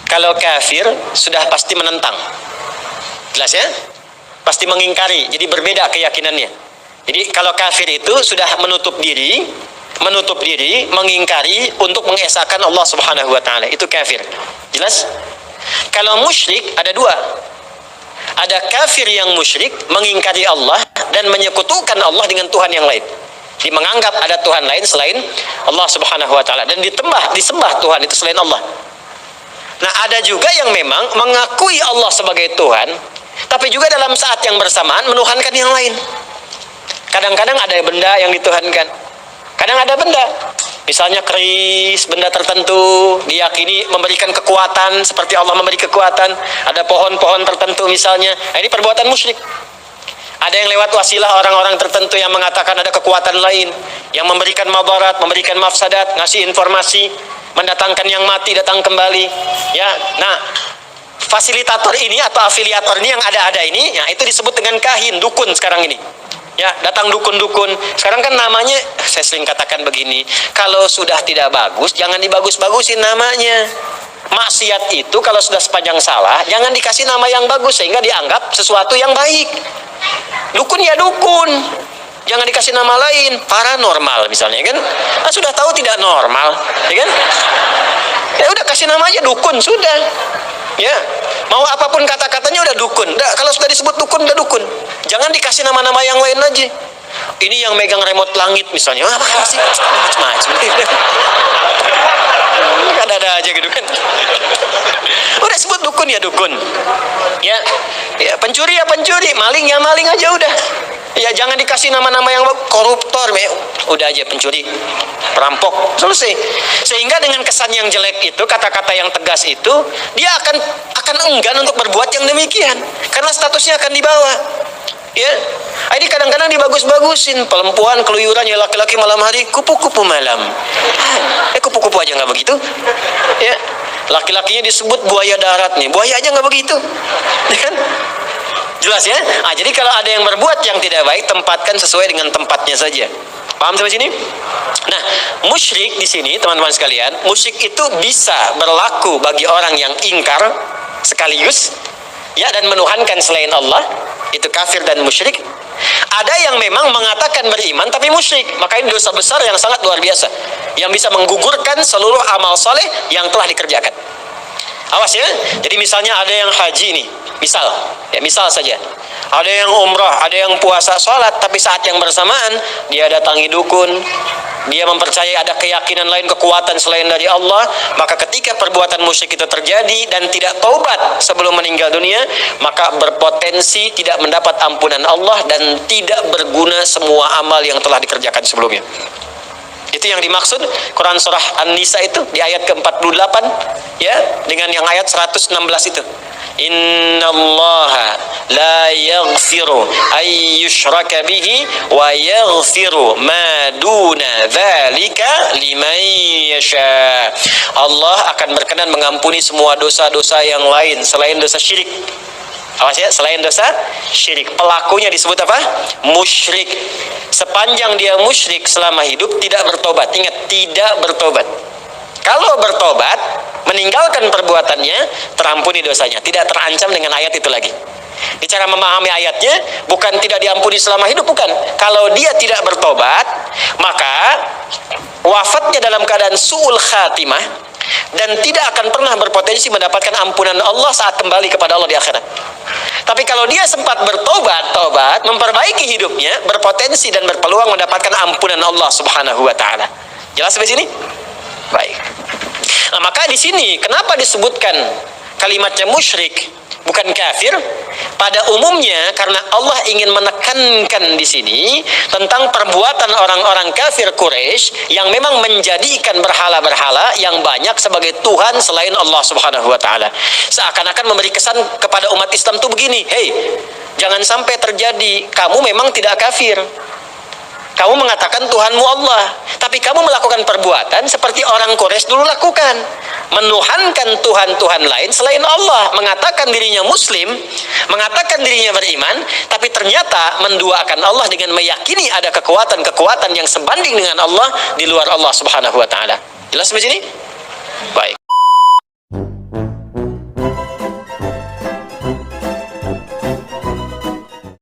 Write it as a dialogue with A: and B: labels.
A: Kalau kafir sudah pasti menentang, jelas ya, pasti mengingkari, jadi berbeda keyakinannya. Jadi kalau kafir itu sudah menutup diri, mengingkari untuk mengesahkan Allah Subhanahu wa taala, itu kafir. Jelas? Kalau musyrik ada dua. Ada kafir yang musyrik, mengingkari Allah dan menyekutukan Allah dengan Tuhan yang lain. Dia menganggap ada Tuhan lain selain Allah Subhanahu wa taala dan disembah Tuhan itu selain Allah. Nah, ada juga yang memang mengakui Allah sebagai Tuhan, tapi juga dalam saat yang bersamaan menuhankan yang lain. Kadang-kadang ada benda yang dituhankan, kadang ada benda, misalnya keris, benda tertentu diyakini memberikan kekuatan seperti Allah memberi kekuatan. Ada pohon-pohon tertentu misalnya, nah, ini perbuatan musyrik. Ada yang lewat wasilah orang-orang tertentu yang mengatakan ada kekuatan lain yang memberikan madarat, memberikan mafsadat, ngasih informasi, mendatangkan yang mati datang kembali. Ya, nah, fasilitator ini atau afiliator ini yang ada-ada ini, ya itu disebut dengan kahin, dukun sekarang ini. Ya, datang dukun-dukun. Sekarang kan namanya, saya sering katakan begini, kalau sudah tidak bagus, jangan dibagus-bagusin namanya. Maksiat itu kalau sudah sepanjang salah, jangan dikasih nama yang bagus sehingga dianggap sesuatu yang baik. Dukun ya dukun, jangan dikasih nama lain, paranormal misalnya kan. Nah, sudah tahu tidak normal, ya kan? Ya udah kasih nama aja dukun sudah. Ya, mau apapun kata-katanya udah dukun. Udah, kalau sudah disebut dukun udah dukun. Jangan dikasih nama-nama yang lain aja. Ini yang megang remote langit misalnya, apa sih? Macam-macam. Ada aja gitu kan. Udah sebut dukun ya dukun. Ya, pencuri ya pencuri, maling ya maling aja udah. Ya jangan dikasih nama-nama yang koruptor, udah aja pencuri, perampok, selesai. Sehingga dengan kesan yang jelek itu, kata-kata yang tegas itu, dia akan enggan untuk berbuat yang demikian karena statusnya akan dibawa. Ya, ini kadang-kadang dibagus-bagusin, perempuan keluyuran ya laki-laki malam hari, kupu-kupu malam. Kupu-kupu aja nggak begitu. Ya, laki-lakinya disebut buaya darat nih, buaya aja nggak begitu. Ya kan? Jelas ya? Nah, jadi kalau ada yang berbuat yang tidak baik, tempatkan sesuai dengan tempatnya saja. Paham sampai sini? Nah, musyrik di sini, teman-teman sekalian, musyrik itu bisa berlaku bagi orang yang ingkar sekaligus, ya, dan menuhankan selain Allah, itu kafir dan musyrik. Ada yang memang mengatakan beriman tapi musyrik, maka ini dosa besar yang sangat luar biasa, yang bisa menggugurkan seluruh amal soleh yang telah dikerjakan. Awas ya, jadi misalnya ada yang haji nih, misal saja, ada yang umrah, ada yang puasa, sholat, tapi saat yang bersamaan dia datangi dukun, dia mempercayai ada keyakinan lain, kekuatan selain dari Allah, maka ketika perbuatan musyrik itu terjadi dan tidak taubat sebelum meninggal dunia, maka berpotensi tidak mendapat ampunan Allah dan tidak berguna semua amal yang telah dikerjakan sebelumnya. Itu yang dimaksud Quran surah An-Nisa itu di ayat ke-48, ya, dengan yang ayat 116 itu. Innallaha la yaghfiru ay yushraka bihi wa yaghfiru ma duna dzalika liman yasha. Allah akan berkenan mengampuni semua dosa-dosa yang lain selain dosa syirik. Awas ya, selain dosa syirik. Pelakunya disebut apa? Musyrik. Sepanjang dia musyrik selama hidup tidak bertobat. Ingat, tidak bertobat. Kalau bertobat, meninggalkan perbuatannya, terampuni dosanya, tidak terancam dengan ayat itu lagi. Di cara memahami ayatnya, bukan tidak diampuni selama hidup, bukan. Kalau dia tidak bertobat, maka wafatnya dalam keadaan su'ul khatimah dan tidak akan pernah berpotensi mendapatkan ampunan Allah saat kembali kepada Allah di akhirat. Tapi kalau dia sempat bertobat, memperbaiki hidupnya, berpotensi dan berpeluang mendapatkan ampunan Allah Subhanahu wa taala. Jelas sampai sini? Baik. Nah, maka di sini kenapa disebutkan kalimatnya musyrik bukan kafir? Pada umumnya karena Allah ingin menekankan di sini tentang perbuatan orang-orang kafir Quraisy yang memang menjadikan berhala-berhala yang banyak sebagai Tuhan selain Allah Subhanahu wa taala. Seakan-akan memberi kesan kepada umat Islam tuh begini, "Hei, jangan sampai terjadi, kamu memang tidak kafir. Kamu mengatakan Tuhanmu Allah, tapi kamu melakukan perbuatan seperti orang Quraisy dulu lakukan, menuhankan Tuhan-Tuhan lain selain Allah, mengatakan dirinya Muslim, mengatakan dirinya beriman, tapi ternyata menduakan Allah dengan meyakini ada kekuatan-kekuatan yang sebanding dengan Allah di luar Allah Subhanahu wa Ta'ala. Jelas sampai sini?